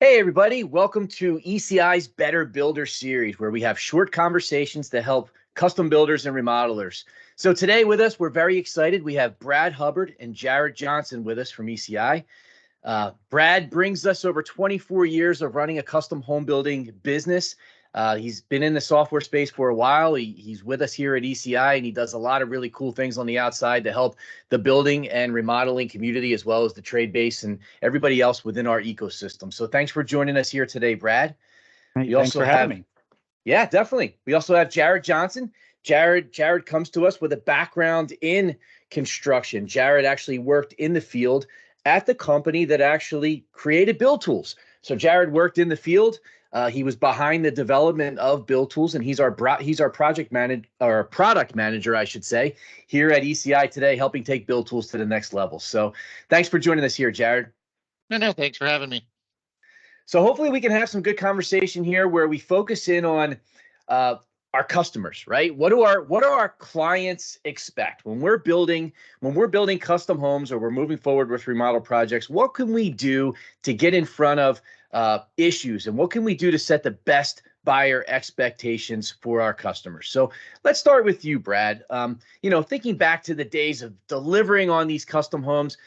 Hey, everybody. Welcome to ECI's Better Builder series, where we have short conversations to help custom builders and remodelers. So today with us, we're very excited. We have Brad Hubbard and Jared Johnson with us from ECI. Brad brings us over 24 years of running a custom home building business. He's been in the software space for a while. He's with us here at ECI, and he does a lot of really cool things on the outside to help the building and remodeling community, as well as the trade base and everybody else within our ecosystem. So thanks for joining us here today, Brad. Hey, We thanks also for have, having me. yeah, definitely. We also have Jared Johnson. Jared comes to us with a background in construction. Jared actually worked in the field at the company that actually created Build Tools. So Jared worked in the field. He was behind the development of Build Tools, and he's our project manager, or product manager, I should say, here at ECI today, helping take Build Tools to the next level. So thanks for joining us here, Jared. No, thanks for having me. So hopefully we can have some good conversation here where we focus in on our customers, right? What do our clients expect when we're building custom homes, or we're moving forward with remodel projects? What can we do to get in front of issues, and what can we do to set the best buyer expectations for our customers? So let's start with you, Brad. Thinking back to the days of delivering on these custom homes,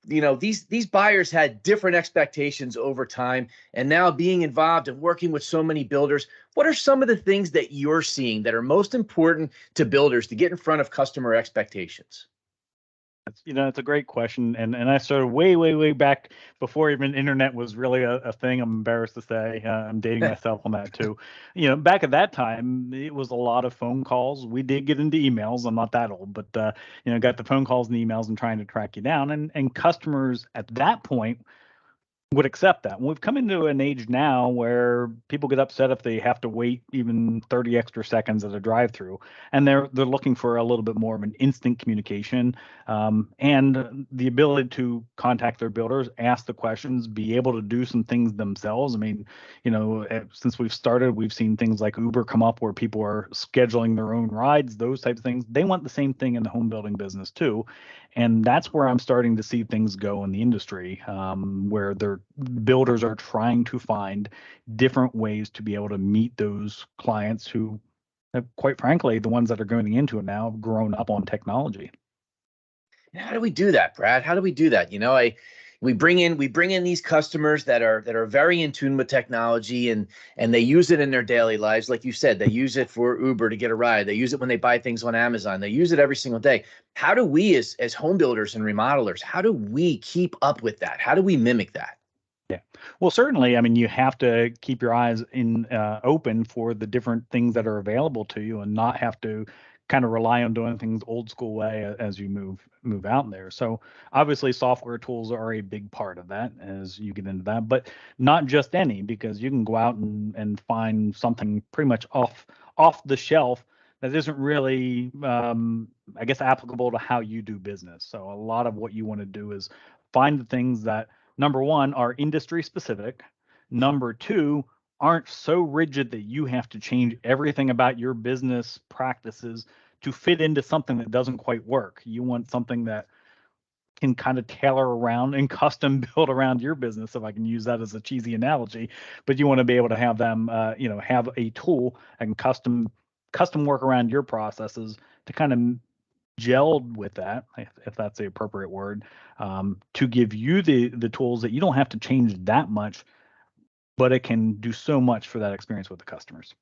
these buyers had different expectations over time, and now being involved and working with so many builders, what are some of the things that you're seeing that are most important to builders to get in front of customer expectations? It's a great question, and I started way back before even internet was really a thing. I'm embarrassed to say. I'm dating myself on that too. Back at that time, it was a lot of phone calls. We did get into emails. I'm not that old, but got the phone calls and emails and trying to track you down. And customers at that point would accept that. We've come into an age now where people get upset if they have to wait even 30 extra seconds at a drive-through, and they're looking for a little bit more of an instant communication, and the ability to contact their builders, ask the questions, be able to do some things themselves. I mean, since we've started, we've seen things like Uber come up where people are scheduling their own rides, those types of things. They want the same thing in the home building business too. And that's where I'm starting to see things go in the industry, where their builders are trying to find different ways to be able to meet those clients who have, quite frankly, the ones that are going into it now, have grown up on technology. How do we do that, Brad? How do we do that? We bring in these customers that are very in tune with technology, and they use it in their daily lives. Like you said, they use it for Uber to get a ride. They use it when they buy things on Amazon. They use it every single day. How do we, as home builders and remodelers, how do we keep up with that? How do we mimic that? Yeah. Well, certainly, I mean, you have to keep your eyes open for the different things that are available to you, and not have to kind of rely on doing things old school way as you move out there. So obviously software tools are a big part of that as you get into that, but not just any, because you can go out and find something pretty much off the shelf that isn't really, I guess, applicable to how you do business. So a lot of what you want to do is find the things that, number one, are industry specific. Number two, aren't so rigid that you have to change everything about your business practices to fit into something that doesn't quite work. You want something that can kind of tailor around and custom build around your business, if I can use that as a cheesy analogy. But you want to be able to have them, have a tool and custom work around your processes to kind of gelled with that, if that's the appropriate word, to give you the tools that you don't have to change that much, but it can do so much for that experience with the customers.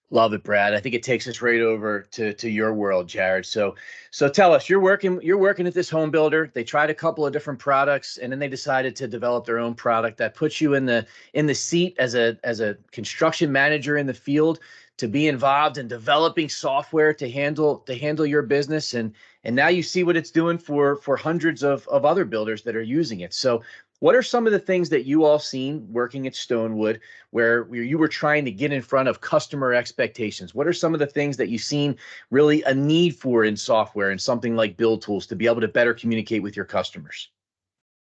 Love it, Brad. I think it takes us right over to your world, Jared. So tell us, you're working at this home builder. They tried a couple of different products, and then they decided to develop their own product that puts you in the seat as a construction manager in the field, to be involved in developing software to handle your business, and now you see what it's doing for hundreds of other builders that are using it. So what are some of the things that you all seen working at Stonewood where you were trying to get in front of customer expectations? What are some of the things that you've seen really a need for in software and something like Build Tools to be able to better communicate with your customers?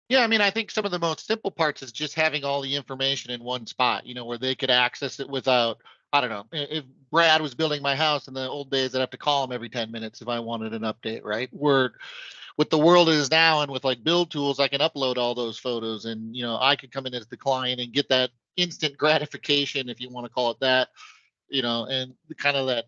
Yeah, I mean, I think some of the most simple parts is just having all the information in one spot, where they could access it without, I don't know, if Brad was building my house in the old days, I'd have to call him every 10 minutes if I wanted an update, right? with the world is now, and with like build tools, I can upload all those photos, and I could come in as the client and get that instant gratification, if you want to call it that, and kind of that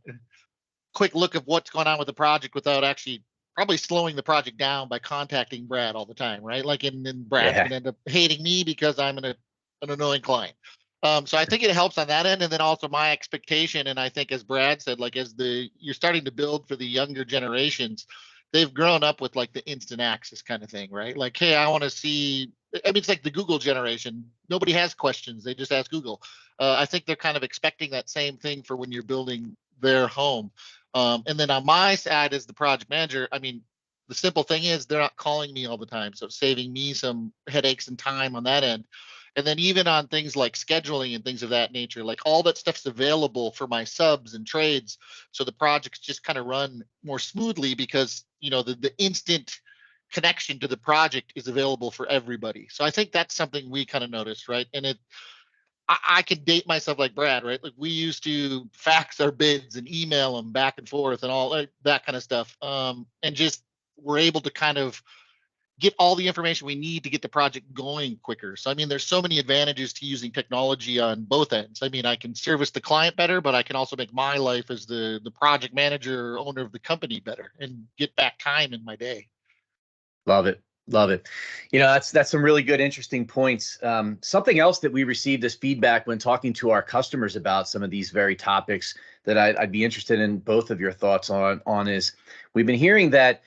quick look of what's going on with the project without actually probably slowing the project down by contacting Brad all the time, right? Like, and then Brad's Yeah. gonna end up hating me because I'm an annoying client. So I think it helps on that end, and then also my expectation. And I think, as Brad said, like as you're starting to build for the younger generations, they've grown up with like the instant access kind of thing, right? Like, hey, I want to see. I mean, it's like the Google generation. Nobody has questions; they just ask Google. I think they're kind of expecting that same thing for when you're building their home. And then on my side as the project manager, I mean, the simple thing is they're not calling me all the time, so saving me some headaches and time on that end. And then even on things like scheduling and things of that nature, like all that stuff's available for my subs and trades. So the projects just kind of run more smoothly because, the instant connection to the project is available for everybody. So I think that's something we kind of noticed, right? And I can date myself like Brad, right? Like we used to fax our bids and email them back and forth and all that kind of stuff. And just we're able to kind of get all the information we need to get the project going quicker. So, I mean, there's so many advantages to using technology on both ends. I mean, I can service the client better, but I can also make my life as the project manager or owner of the company better and get back time in my day. Love it. Love it. That's some really good, interesting points. Something else that we received as feedback when talking to our customers about some of these very topics that I'd be interested in both of your thoughts on is we've been hearing that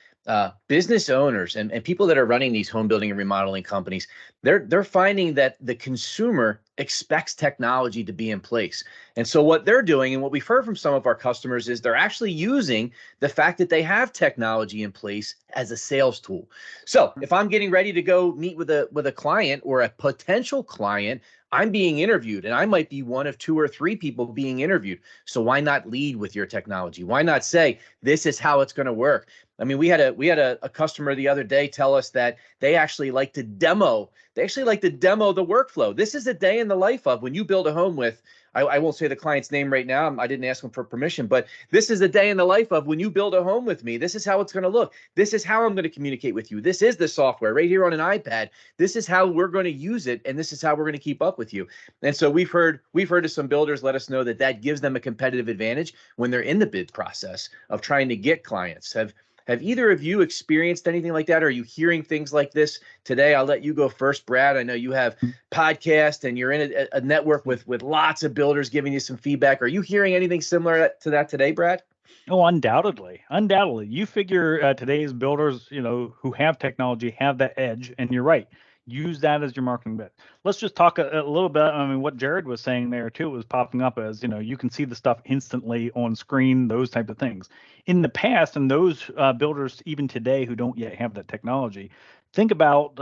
business owners and people that are running these home building and remodeling companies, they're finding that the consumer expects technology to be in place. And so what they're doing, and what we've heard from some of our customers, is they're actually using the fact that they have technology in place as a sales tool. So if I'm getting ready to go meet with a client or a potential client, I'm being interviewed, and I might be one of 2 or 3 people being interviewed. So why not lead with your technology? Why not say, this is how it's going to work? I mean, we had a customer the other day tell us that they actually like to demo. They actually like to demo the workflow. This is a day in the life of when you build a home with, I won't say the client's name right now. I didn't ask them for permission, but this is a day in the life of when you build a home with me. This is how it's going to look. This is how I'm going to communicate with you. This is the software right here on an iPad. This is how we're going to use it, and this is how we're going to keep up with you. And so we've heard of some builders let us know that gives them a competitive advantage when they're in the bid process of trying to get clients. Have either of you experienced anything like that? Or are you hearing things like this today? I'll let you go first, Brad. I know you have podcast and you're in a network with lots of builders giving you some feedback. Are you hearing anything similar to that today, Brad? Oh, undoubtedly. You figure today's builders, who have technology have that edge, and you're right. Use that as your marketing bit. Let's just talk a little bit. I mean, what Jared was saying there too was popping up as, you can see the stuff instantly on screen, those type of things. In the past, and those builders even today who don't yet have that technology, think about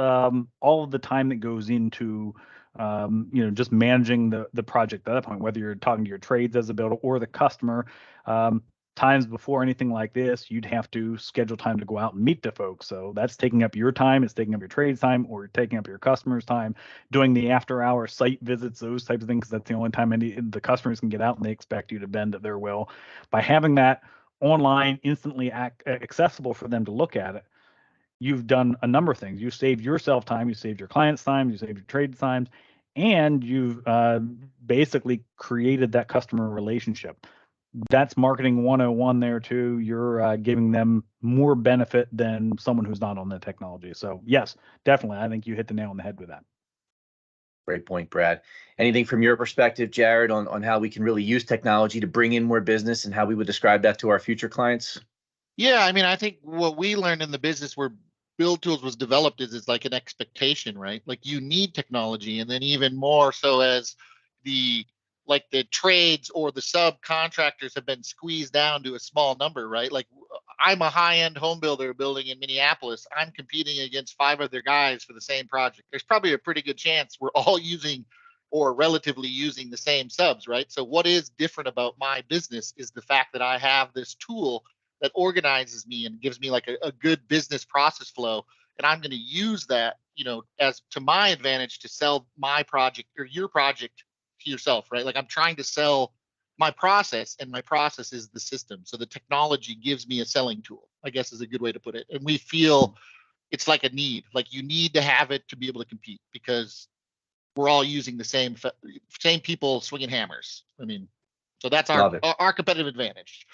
all of the time that goes into just managing the project at that point, whether you're talking to your trades as a builder or the customer. Times before anything like this, you'd have to schedule time to go out and meet the folks. So that's taking up your time, it's taking up your trade time, or taking up your customer's time, doing the after-hour site visits, those types of things, because that's the only time the customers can get out and they expect you to bend at their will. By having that online, instantly accessible for them to look at it, you've done a number of things. You saved yourself time, you saved your clients time, you saved your trade times, and you've basically created that customer relationship. That's marketing 101 there too. You're giving them more benefit than someone who's not on the technology. So yes, definitely. I think you hit the nail on the head with that. Great point, Brad. Anything from your perspective, Jared, on how we can really use technology to bring in more business and how we would describe that to our future clients? Yeah, I mean, I think what we learned in the business where Build Tools was developed is like an expectation, right? Like you need technology, and then even more so as the trades or the subcontractors have been squeezed down to a small number, right? Like I'm a high-end home builder building in Minneapolis. I'm competing against 5 other guys for the same project. There's probably a pretty good chance we're all using or relatively using the same subs, right? So what is different about my business is the fact that I have this tool that organizes me and gives me like a good business process flow. And I'm going to use that, as to my advantage to sell my project or your project to yourself, right? Like I'm trying to sell my process, and my process is the system. So the technology gives me a selling tool. I guess is a good way to put it. And we feel it's like a need, like you need to have it to be able to compete because we're all using the same people swinging hammers. I mean, so that's our competitive advantage.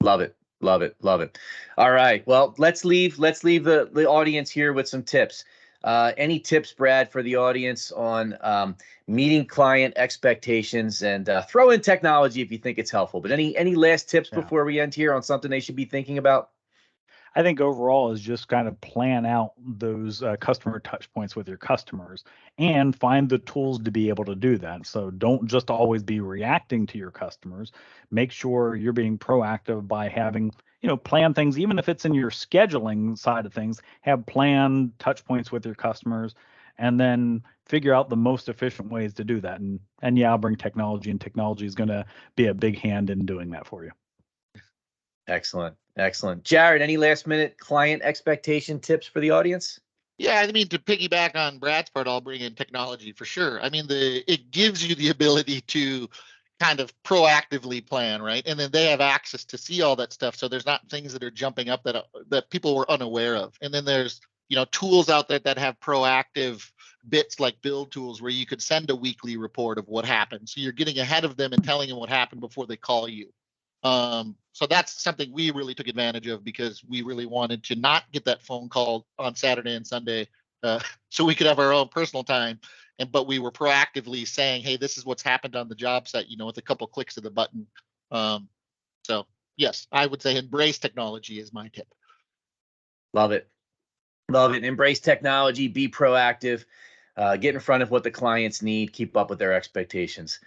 Love it. Love it. Love it. All right. Well, let's leave the audience here with some tips. Any tips, Brad, for the audience on meeting client expectations, and throw in technology if you think it's helpful. But any last tips before we end here on something they should be thinking about? I think overall is just kind of plan out those customer touch points with your customers and find the tools to be able to do that. So don't just always be reacting to your customers. Make sure you're being proactive by having, plan things, even if it's in your scheduling side of things, have planned touch points with your customers, and then figure out the most efficient ways to do that. And yeah, I'll bring technology, and technology is going to be a big hand in doing that for you. Excellent. Excellent. Jared, any last minute client expectation tips for the audience? Yeah, I mean, to piggyback on Brad's part, I'll bring in technology for sure. I mean, it gives you the ability to kind of proactively plan, right? And then they have access to see all that stuff. So there's not things that are jumping up that people were unaware of. And then there's, tools out there that have proactive bits like build tools where you could send a weekly report of what happened. So you're getting ahead of them and telling them what happened before they call you. So that's something we really took advantage of because we really wanted to not get that phone call on Saturday and Sunday, so we could have our own personal time. But we were proactively saying, hey, this is what's happened on the job site, with a couple clicks of the button. So yes, I would say embrace technology is my tip. Love it. Love it. Embrace technology, be proactive, get in front of what the clients need, keep up with their expectations.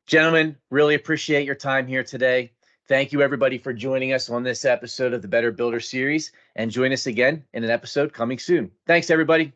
Gentlemen, really appreciate your time here today. Thank you, everybody, for joining us on this episode of the Better Builder series, and join us again in an episode coming soon. Thanks, everybody.